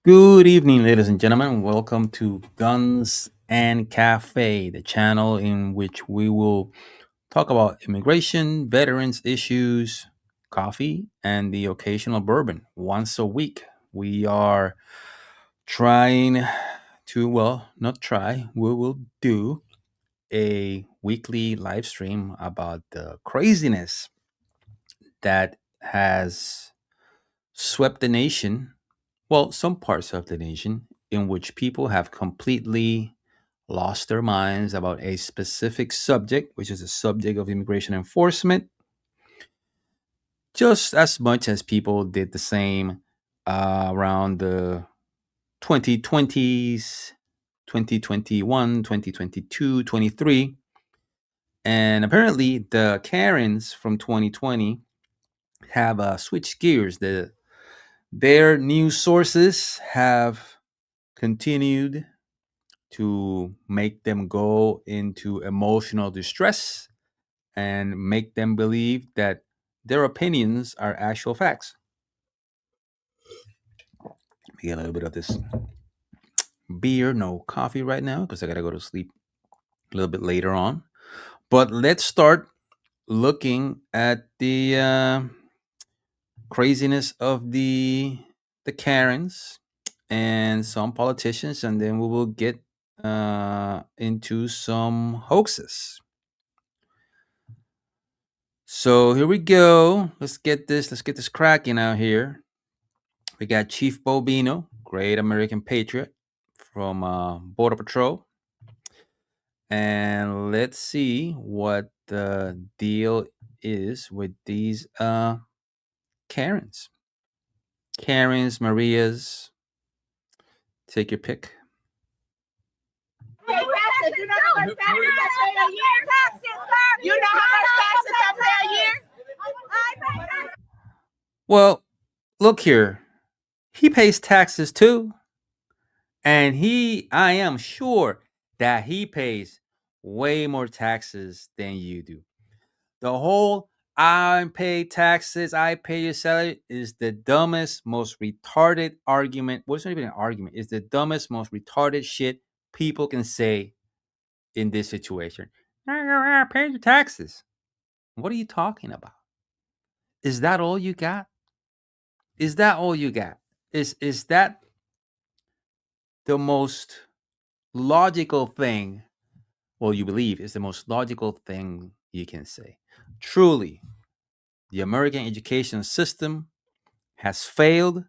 Good evening, ladies and gentlemen. Welcome to Guns and Cafe, the channel in which we will talk about immigration, veterans issues, coffee, and the occasional bourbon once a week. We are trying to, well, not try, we will do a weekly live stream about the craziness that has swept the nation, well, some parts of the nation, in which people have completely lost their minds about a specific subject, which is the subject of immigration enforcement, just as much as people did the same around the 2020s, 2021, 2022, 23. And apparently, the Karens from 2020 have switched gears. Their news sources have continued to make them go into emotional distress and make them believe that their opinions are actual facts. Let me get a little bit of this beer, no coffee right now because I got to go to sleep a little bit later on. But let's start looking at the craziness of the Karens and some politicians, and then we will get into some hoaxes. So here we go. Let's get this. Let's get this cracking out here. We got Chief Bobino, great American patriot from Border Patrol, and let's see what the deal is with these Karens. Karens, Marias, take your pick. Pay taxes. You know how much taxes I pay a year? You know how much taxes I pay a year? I pay taxes. Well, look here. He pays taxes too. And I am sure that he pays way more taxes than you do. The whole I pay taxes, I pay your salary is the dumbest, most retarded argument. Well, it's not even an argument. It's the dumbest, most retarded shit people can say in this situation. I pay your taxes. What are you talking about? Is that all you got? Is that all you got? Is that the most logical thing, well, you believe is the most logical thing you can say? Truly, the American education system has failed,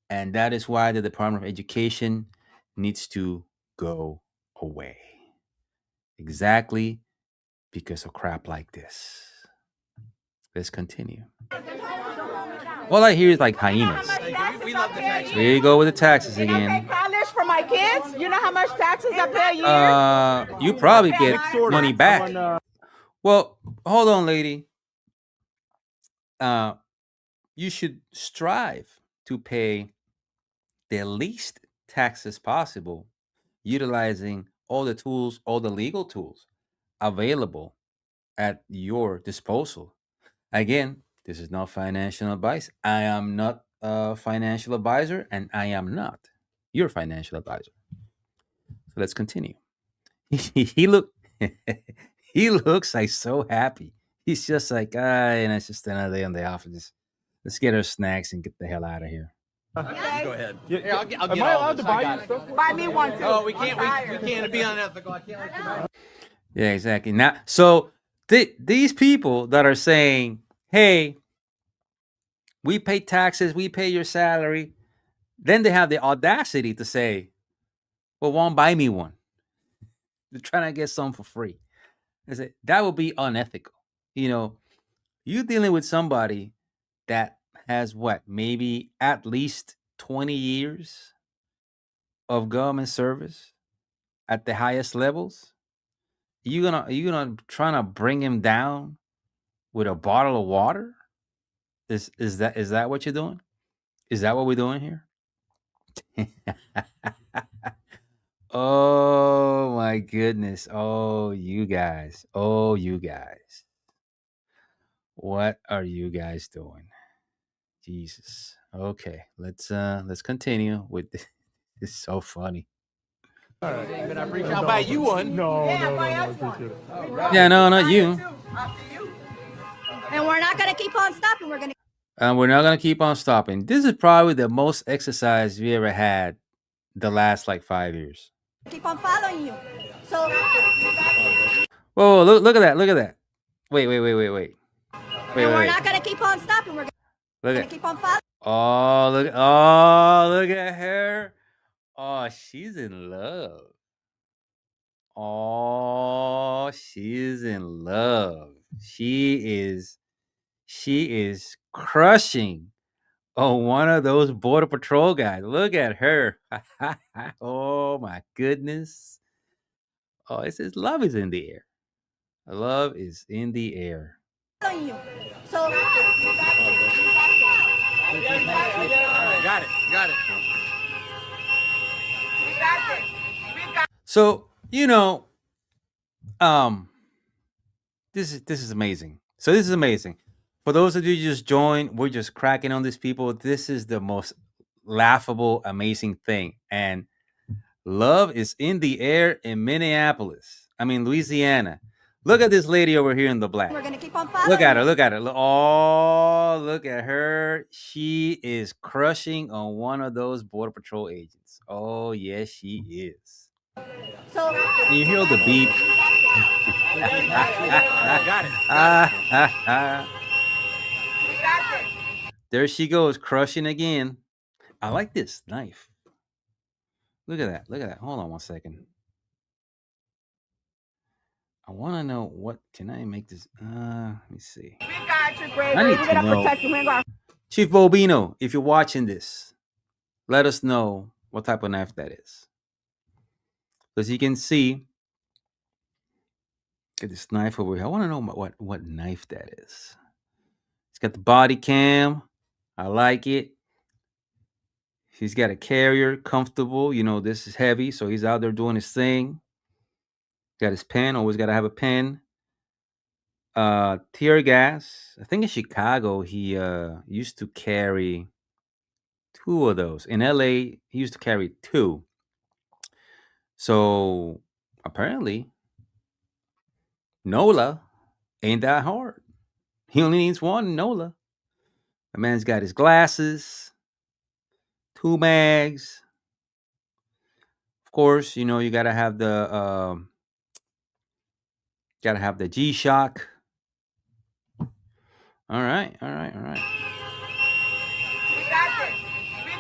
and that is why the Department of Education needs to go away. Exactly because of crap like this. Let's continue. All I hear is like hyenas. We love the taxes. Here you go with the taxes I pay again. college for my kids. You know how much taxes I pay a year? You probably get money back. Well, hold on, lady. Uh, you should strive to pay the least taxes possible, utilizing all the tools, all the legal tools available at your disposal. Again, this is not financial advice. I am not a financial advisor, and I am not your financial advisor. So let's continue. he look he looks like so happy. He's just like, and it's just another day on the office. Let's get our snacks and get the hell out of here. Okay. Go ahead. Yeah, Here, I'll am get I all allowed this. to I buy got you it. stuff? Buy me one too. Oh, we can't. I'm tired. We can't be unethical. I can't let you buy. Yeah, exactly. Now, so these people that are saying, "Hey, we pay taxes, we pay your salary," then they have the audacity to say, "Well, won't buy me one." They're trying to get some for free. I say that would be unethical. You know, you dealing with somebody that has what, maybe at least 20 years of government service at the highest levels. You gonna trying to bring him down with a bottle of water? Is that what you're doing? Is that what we're doing here? Oh my goodness. Oh, you guys. Oh, you guys. What are you guys doing? Jesus. Okay, let's continue with It's so funny. I'll buy you one. Yeah, no, not you. And we're not going to keep on stopping. We're going to And we're not gonna keep on stopping. This is probably the most exercise we ever had the last like 5 years. keep on following you. So, Whoa, look at that! Look at that! Wait. and we're not going to keep on stopping. We're Look going at. to keep on following. Look at her! Oh, she's in love. Oh, she's in love. She is crushing on one of those border patrol guys. Look at her. Oh my goodness. Oh, it says love is in the air. Love is in the air. You. So, Got it. So, this is amazing. So this is amazing. For those of you who just joined, we're just cracking on these people. This is the most laughable, amazing thing. And love is in the air in Minneapolis. I mean, Louisiana. Look at this lady over here in the black. we're going to keep on following. Look at her. Look at her. Oh, look at her. She is crushing on one of those Border Patrol agents. Oh, yes, she is. So, And you hear the beep. There she goes, crushing again. I like this knife. Look at that. Look at that. Hold on one second. I want to know what can I make this. Let me see. I need to know. Chief Bobino, if you're watching this, let us know what type of knife that is. As you can see, get this knife over here. I want to know what knife that is. It's got the body cam. I like it. He's got a carrier, comfortable. This is heavy, so he's out there doing his thing. Got his pen. Always got to have a pen. Tear gas. I think in Chicago he used to carry two of those. In LA, he used to carry two. So apparently, NOLA ain't that hard. He only needs one NOLA. The man's got his glasses, two mags. Of course, you gotta have the G-Shock. All right. we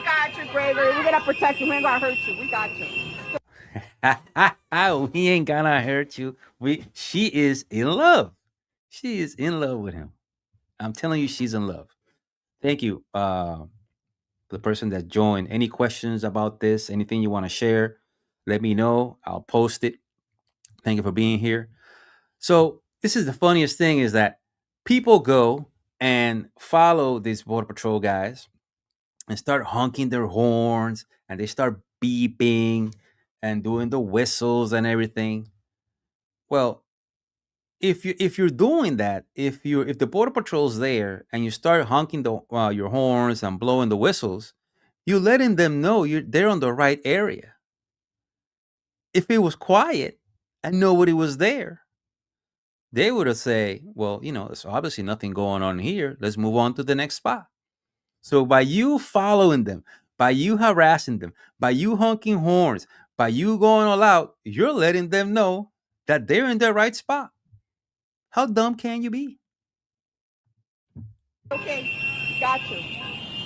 got you, Gregory. We're going to protect you. We ain't going to hurt you. We got you. We ain't gonna hurt you. She is in love. She is in love with him. I'm telling you, she's in love. Thank you, the person that joined. Any questions about this? Anything you want to share? Let me know. I'll post it. Thank you for being here. So this is the funniest thing is that people go and follow these border patrol guys and start honking their horns and they start beeping and doing the whistles and everything. Well, if you're doing that, if the border patrol's there and you start honking your horns and blowing the whistles, you're letting them know they're on the right area. If it was quiet and nobody was there, they would have say, well, there's obviously nothing going on here. Let's move on to the next spot. So by you following them, by you harassing them, by you honking horns, by you going all out, you're letting them know that they're in the right spot. How dumb can you be? Okay, got you.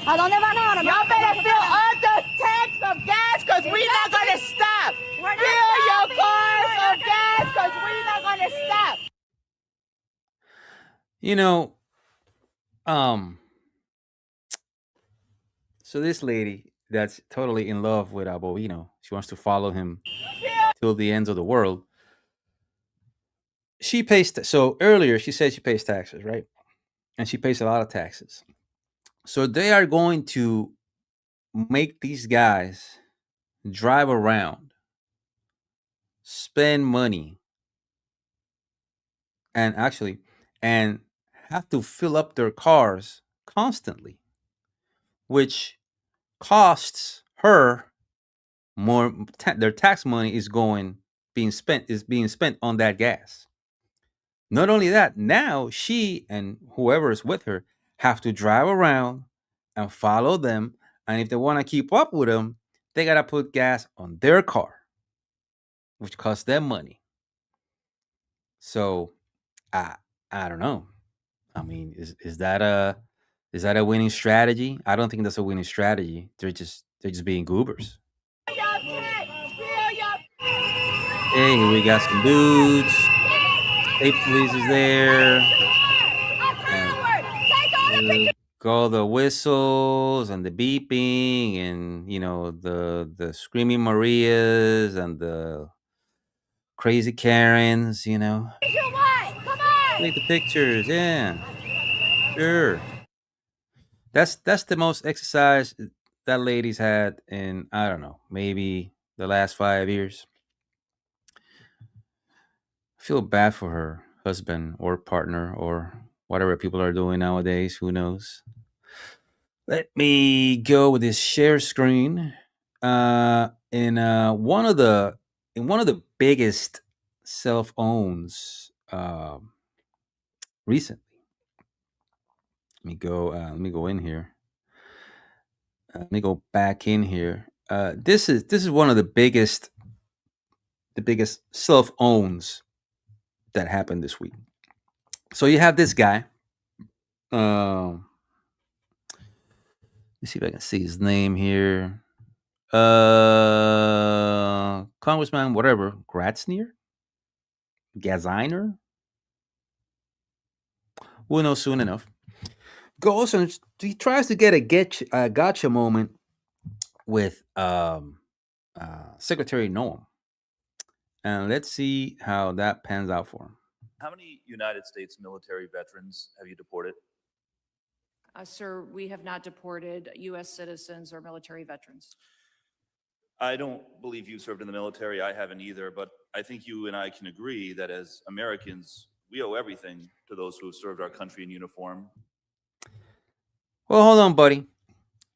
¿A dónde van ahora? Y'all better fill up the tanks of gas because we're not going to stop. Fill your cars of gas because we're not going to stop. So this lady that's totally in love with Abovino, she wants to follow him till the ends of the world. She pays. So earlier she said she pays taxes, right? And she pays a lot of taxes. So they are going to make these guys drive around, spend money, and have to fill up their cars constantly, which costs her their tax money is going being spent on that gas. Not only that, now she and whoever is with her have to drive around and follow them. And if they want to keep up with them, they got to put gas on their car, which costs them money. So I I don't know. I mean, is that a winning strategy? I don't think that's a winning strategy. They're just being goobers. Hey, we got some dudes. State police is there. And all the whistles and the beeping and the screaming Marias and the crazy Karens. Take the pictures. Yeah, sure. That's the most exercise that lady's had in, I don't know, maybe the last 5 years. I feel bad for her husband or partner or whatever people are doing nowadays. Who knows? Let me go with this share screen. In one of the biggest self owns recently. Let me go. Let me go in here. Let me go back in here. This is one of the biggest self owns that happened this week. So you have this guy. Let me see if I can see his name here. Congressman, whatever, Gaziner. We'll know soon enough. Goes and he tries to get a gotcha moment with Secretary Noam, and let's see how that pans out for him. How many United States military veterans have you deported? Sir, we have not deported U.S. citizens or military veterans. I don't believe you served in the military. I haven't either, but I think you and I can agree that as Americans, we owe everything to those who have served our country in uniform. Well, hold on, buddy.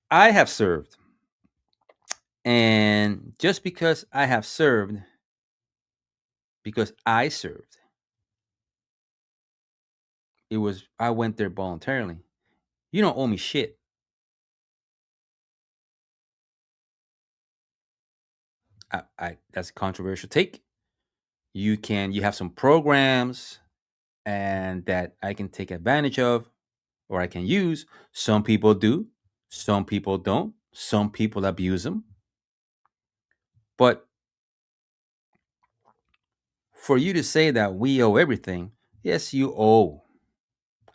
I have served. And just because I have served, because I served, I went there voluntarily. You don't owe me shit. That's a controversial take. You have some programs and that I can take advantage of or I can use. Some people do, some people don't. Some people abuse them. But for you to say that we owe everything, yes, you owe.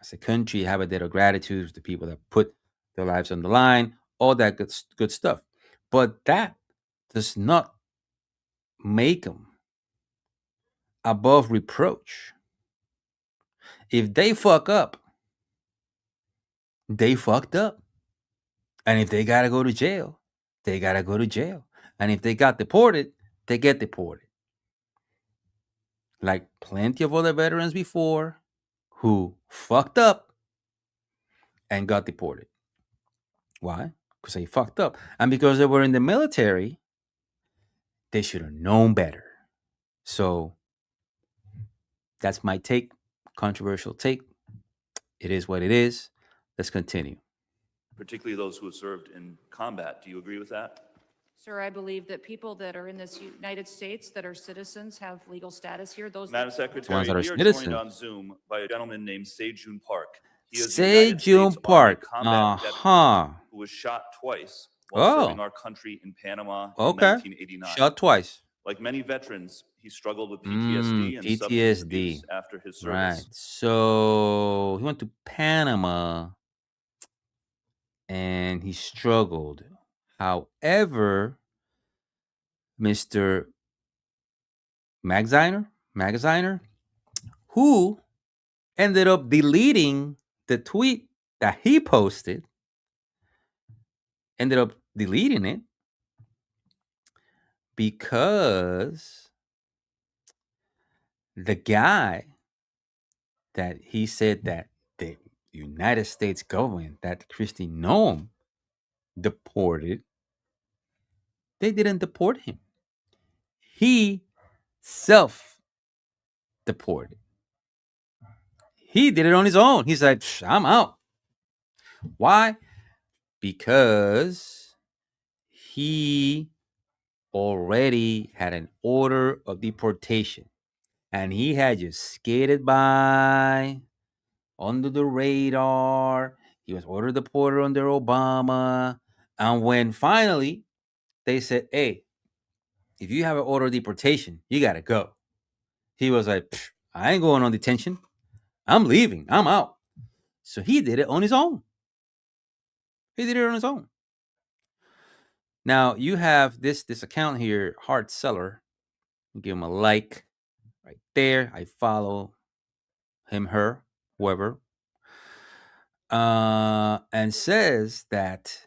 As a country, have a debt of gratitude to the people that put their lives on the line, all that good stuff. But that does not make them above reproach. If they fuck up, they fucked up. And if they gotta go to jail, they gotta go to jail. And if they got deported, they get deported. Like plenty of other veterans before who fucked up and got deported. Why? Because they fucked up. And because they were in the military, they should have known better. So that's my take. Controversial take. It is what it is. Let's continue. Particularly those who have served in combat. Do you agree with that? Sir, I believe that people that are in this United States that are citizens have legal status here. Those Madam Ones Secretary, that are we are citizens. joined on Zoom by a gentleman named Sejun Park. He is a Say United June States Army Park. combat veteran Uh-huh. who was shot twice while Oh. serving our country in Panama in Okay. 1989. Shot twice. Like many veterans, he struggled with PTSD and substance PTSD. abuse after his Right. service. So he went to Panama and he struggled. However, Mr. Magaziner, who ended up deleting the tweet that he posted, ended up deleting it because the guy that he said that the United States government, that Christy Noam deported, They didn't deport him. He self deported. He did it on his own. He's like, I'm out. Why? Because he already had an order of deportation and he had just skated by under the radar. He was ordered deported under Obama. And when finally they said, hey, if you have an order of deportation, you got to go. He was like, I ain't going on detention. I'm leaving. I'm out. So he did it on his own. He did it on his own. Now you have this account here, Hard Seller. Give him a like right there. I follow him, her, whoever, and says that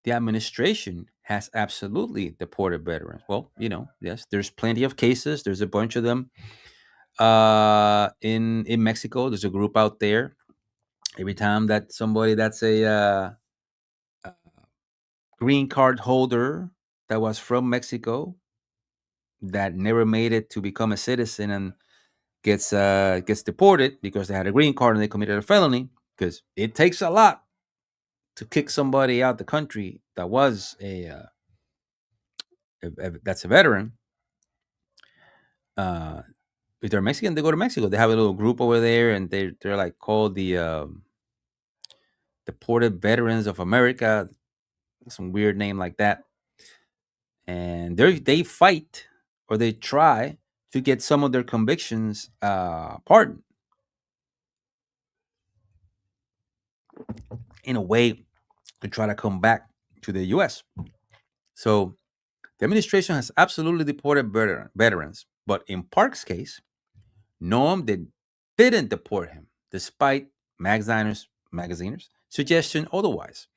the administration has absolutely deported veterans. Well, yes, there's plenty of cases. There's a bunch of them in Mexico. There's a group out there. Every time that somebody that's a green card holder that was from Mexico that never made it to become a citizen and gets deported because they had a green card and they committed a felony, because it takes a lot to kick somebody out the country that was that's a veteran. uh if they're Mexican, they go to Mexico. They have a little group over there, and they're like called the Deported Veterans of America, some weird name like that. And they fight, or they try to get some of their convictions pardoned in a way to try to come back to the US. So the administration has absolutely deported veterans, but in Park's case, Noam didn't deport him, despite magaziners' suggestion otherwise.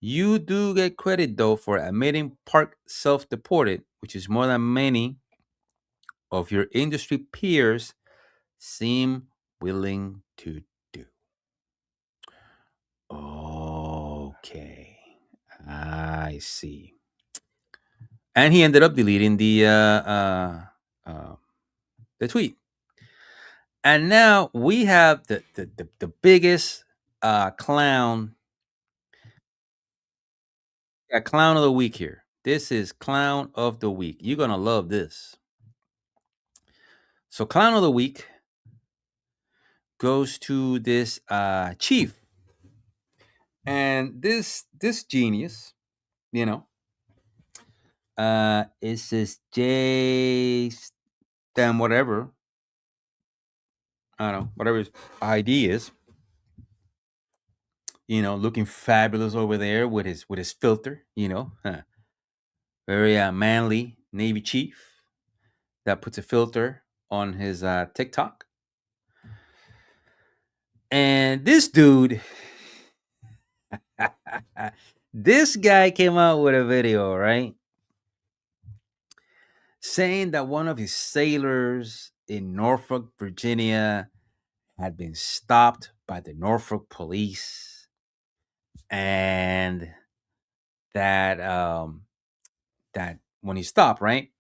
You do get credit, though, for admitting Park self deported, which is more than many of your industry peers seem willing to do. Okay, I see. And he ended up deleting the tweet. And now we have the biggest clown, clown of the week here. This is clown of the week. You're gonna love this. So clown of the week goes to this chief, and this genius, you know, is this J then whatever, I don't know, whatever his ID is, looking fabulous over there with his filter, very manly Navy chief that puts a filter on his TikTok. And this dude, this guy came out with a video, right? Saying that one of his sailors in Norfolk, Virginia, had been stopped by the Norfolk police, and that when he stopped, right,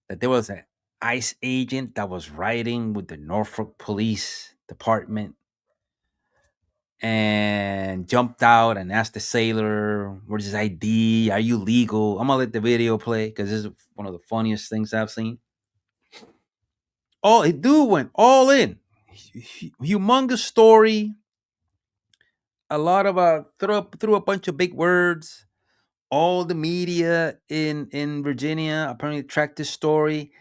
that there was an ICE agent that was riding with the Norfolk Police Department and jumped out and asked the sailor, "Where's his ID? Are you legal?" I'm gonna let the video play because this is one of the funniest things I've seen. Oh, dude went all in. Humongous story. A lot of threw a bunch of big words. All the media in Virginia apparently tracked this story.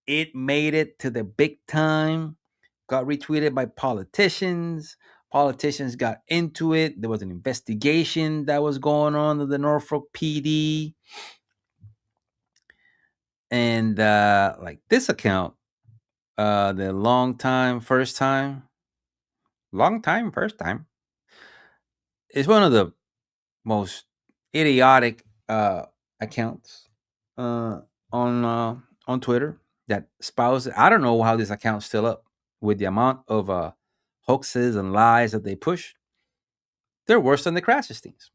It made it to the big time. Got retweeted by politicians. Politicians got into it. There was an investigation that was going on at the Norfolk PD. And like this account, the long time, first time, is one of the most idiotic accounts on Twitter that spouses. I don't know how this account's still up with the amount of hoaxes and lies that they push. They're worse than the crassest things.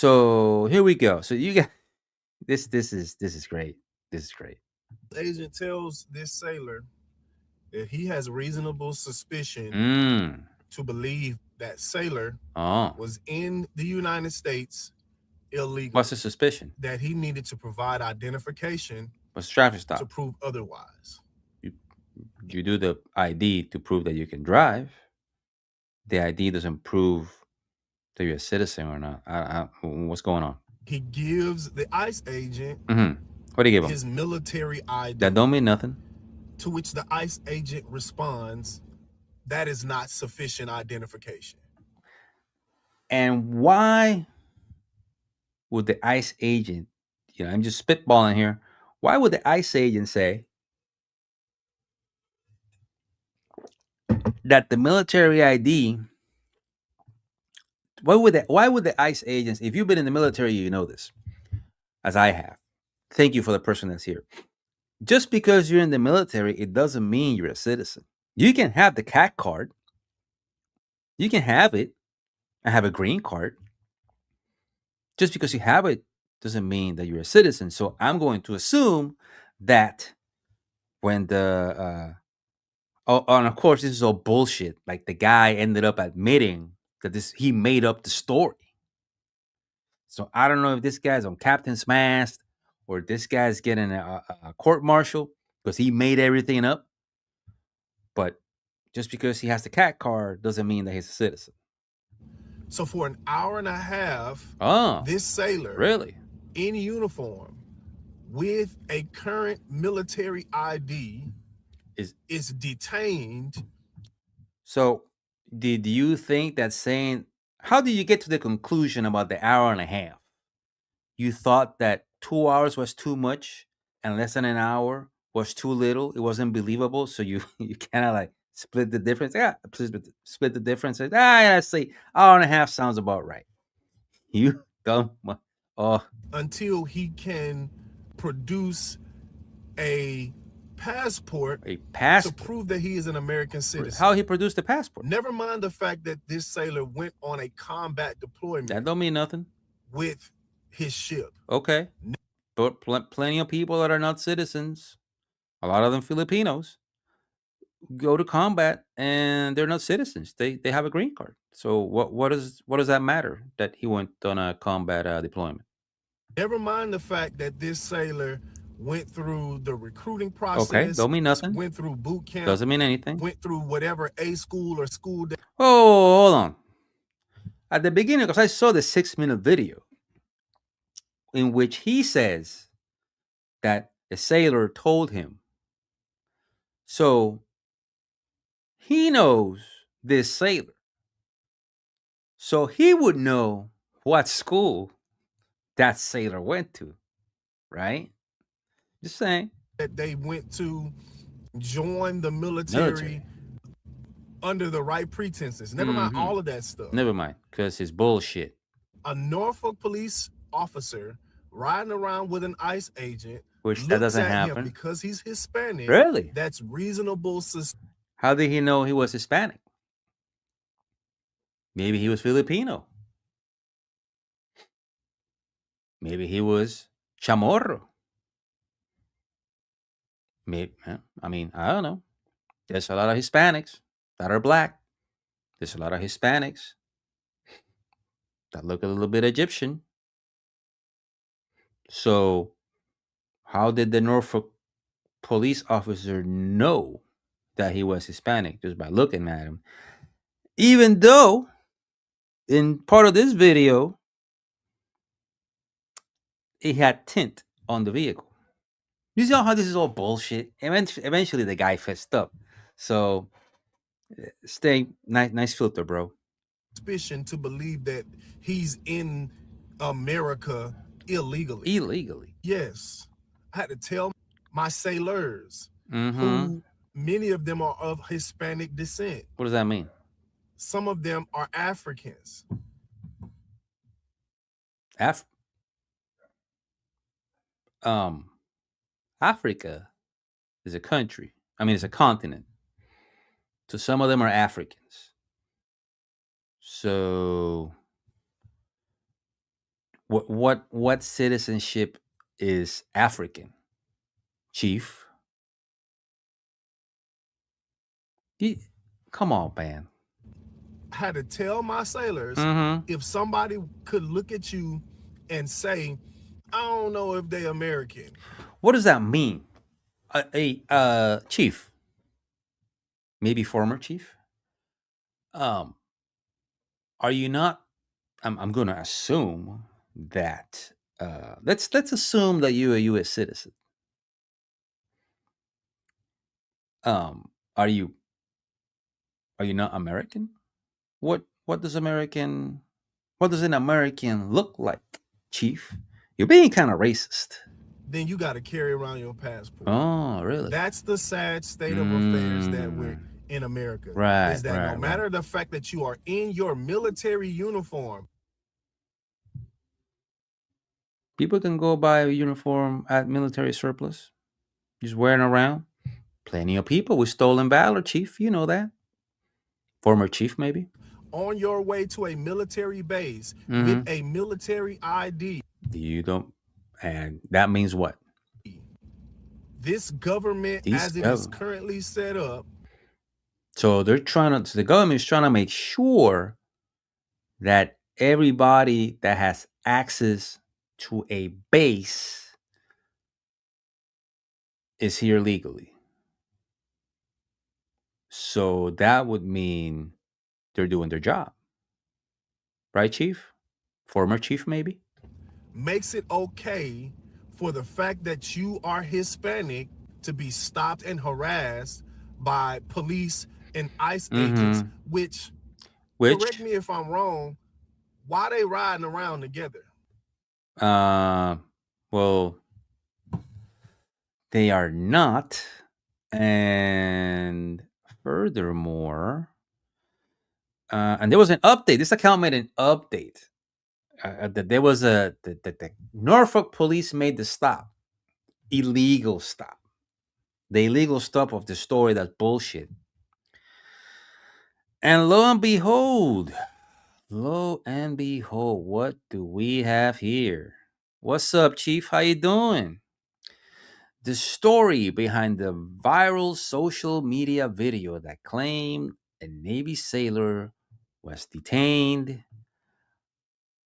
So here we go. So you got this. This is great. This is great. Agent tells this sailor that he has reasonable suspicion Mm. to believe that sailor Oh, was in the United States illegally. what's the suspicion? That he needed to provide identification What's the traffic to stop? prove otherwise. You do the ID to prove that you can drive. The ID doesn't prove that you're a citizen or not. What's going on? He gives the ICE agent Mm-hmm. What do you give him? his military ID. That don't mean nothing. To which the ICE agent responds, that is not sufficient identification. And why would the ICE agent, I'm just spitballing here, why would the ICE agent say that the military ID, why would the ICE agents, if you've been in the military, you know this, as I have. Thank you for the person that's here. Just because you're in the military, it doesn't mean you're a citizen. You can have the CAT card. You can have it and have a green card. Just because you have it doesn't mean that you're a citizen. So I'm going to assume that when and of course this is all bullshit. Like the guy ended up admitting that he made up the story. So I don't know if this guy's on captain's mast or this guy's getting a court martial because he made everything up. But just because he has the CAT card doesn't mean that he's a citizen. So for an hour and a half, this sailor, really, in uniform with a current military ID is detained. So did you think that saying, how did you get to the conclusion about the hour and a half? You thought that 2 hours was too much and less than an hour was too little. It wasn't believable. So you kind of like split the difference. Yeah, split the difference. Yeah, see, hour and a half sounds about right. You dumb. Oh. Until he can produce a passport to prove that he is an American citizen. How he produced the passport? Never mind the fact that this sailor went on a combat deployment. That don't mean nothing. With his ship. Okay. But plenty of people that are not citizens, a lot of them Filipinos, go to combat and they're not citizens. They have a green card. So what does that matter that he went on a combat deployment? Never mind the fact that this sailor went through the recruiting process. Okay, don't mean nothing. Went through boot camp. Doesn't mean anything. Went through whatever A school or school. Oh, hold on. At the beginning, because I saw the 6-minute video in which he says that a sailor told him. So he knows this sailor. So he would know what school that sailor went to, right? Just saying. That they went to join the military. Under the right pretenses. Never mind all of that stuff. Never mind, because it's bullshit. A Norfolk police officer riding around with an ICE agent, which that doesn't happen because he's Hispanic. Really? That's reasonable. How did he know he was Hispanic? Maybe he was Filipino. Maybe he was Chamorro. Maybe, I mean, I don't know. There's a lot of Hispanics that are black. There's a lot of Hispanics that look a little bit Egyptian. So how did the Norfolk police officer know that he was Hispanic? Just by looking at him. Even though in part of this video, he had tint on the vehicle. You see how this is all bullshit? Eventually the guy fessed up. So stay nice filter, bro. Suspicion to believe that he's in America illegally. Illegally. Yes. I had to tell my sailors, who many of them are of Hispanic descent. What does that mean? Some of them are Africans. Africa is a country. I mean, it's a continent. So some of them are Africans. So What citizenship is African, Chief? Come on, man. I had to tell my sailors, if somebody could look at you and say, I don't know if they American. What does that mean? Chief, maybe former chief. Are you not? I'm going to assume that. Let's assume that you're a U.S. citizen. Are you not American? What does American? What does an American look like, Chief? You're being kind of racist. Then you got to carry around your passport. Oh, really? That's the sad state of affairs that we're in America. Right. Is that no matter the fact that you are in your military uniform, people can go buy a uniform at military surplus, just wearing around. Plenty of people with stolen valor, Chief. You know that. Former chief, maybe. On your way to a military base with a military ID. You don't, and that means what? This government, as it is currently set up. So they're trying to. So the government is trying to make sure that everybody that has access to a base is here legally. So that would mean they're doing their job. Right, Chief? Former Chief, maybe? Makes it okay for the fact that you are Hispanic to be stopped and harassed by police and ICE agents, which, correct me if I'm wrong, why they riding around together? Well, they are not. And furthermore, and there was an update. This account made an update. That there was the Norfolk police made the stop. Illegal stop. The illegal stop of the story, that's bullshit. And lo and behold, what do we have here? What's up, Chief? How you doing? The story behind the viral social media video that claimed a Navy sailor was detained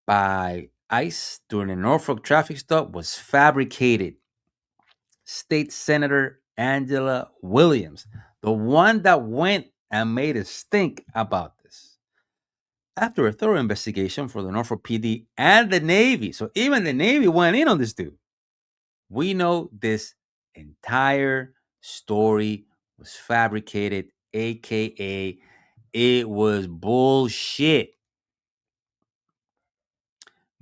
by ICE during a Norfolk traffic stop was fabricated. State Senator Angela Williams, the one that went and made a stink about this. After a thorough investigation for the Norfolk PD and the Navy, so even the Navy went in on this dude, we know this entire story was fabricated, aka it was bullshit.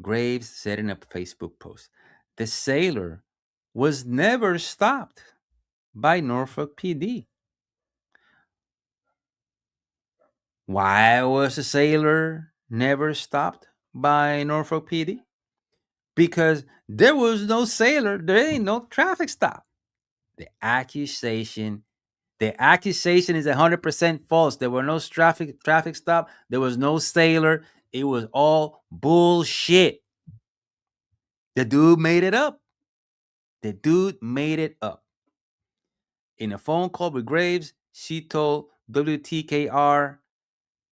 Graves said in a Facebook post, the sailor was never stopped by Norfolk PD. Why was the sailor never stopped by Norfolk PD? Because there was no sailor, there ain't no traffic stop. The accusation is 100% false. There were no traffic stop. There was no sailor. It was all bullshit. The dude made it up. In a phone call with Graves, she told WTKR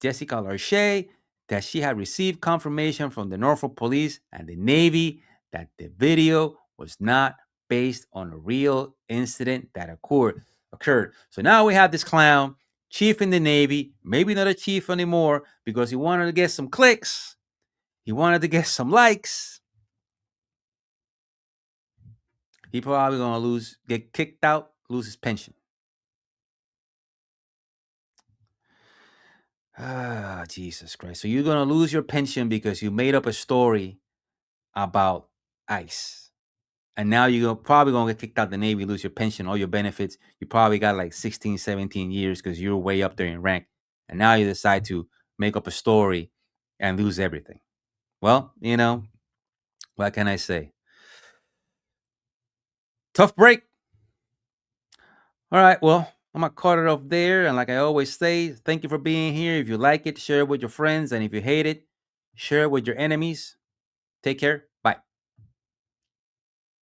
Jessica Larche that she had received confirmation from the Norfolk Police and the Navy that the video was not based on a real incident that occurred. So now we have this clown, chief in the Navy, maybe not a chief anymore because he wanted to get some clicks. He wanted to get some likes. He probably going to get kicked out, lose his pension. Ah, Jesus Christ. So you're going to lose your pension because you made up a story about ICE. And now you're probably going to get kicked out of the Navy, lose your pension, all your benefits. You probably got like 16, 17 years because you're way up there in rank. And now you decide to make up a story and lose everything. Well, what can I say? Tough break. All right, well, I'm going to cut it off there. And like I always say, thank you for being here. If you like it, share it with your friends. And if you hate it, share it with your enemies. Take care.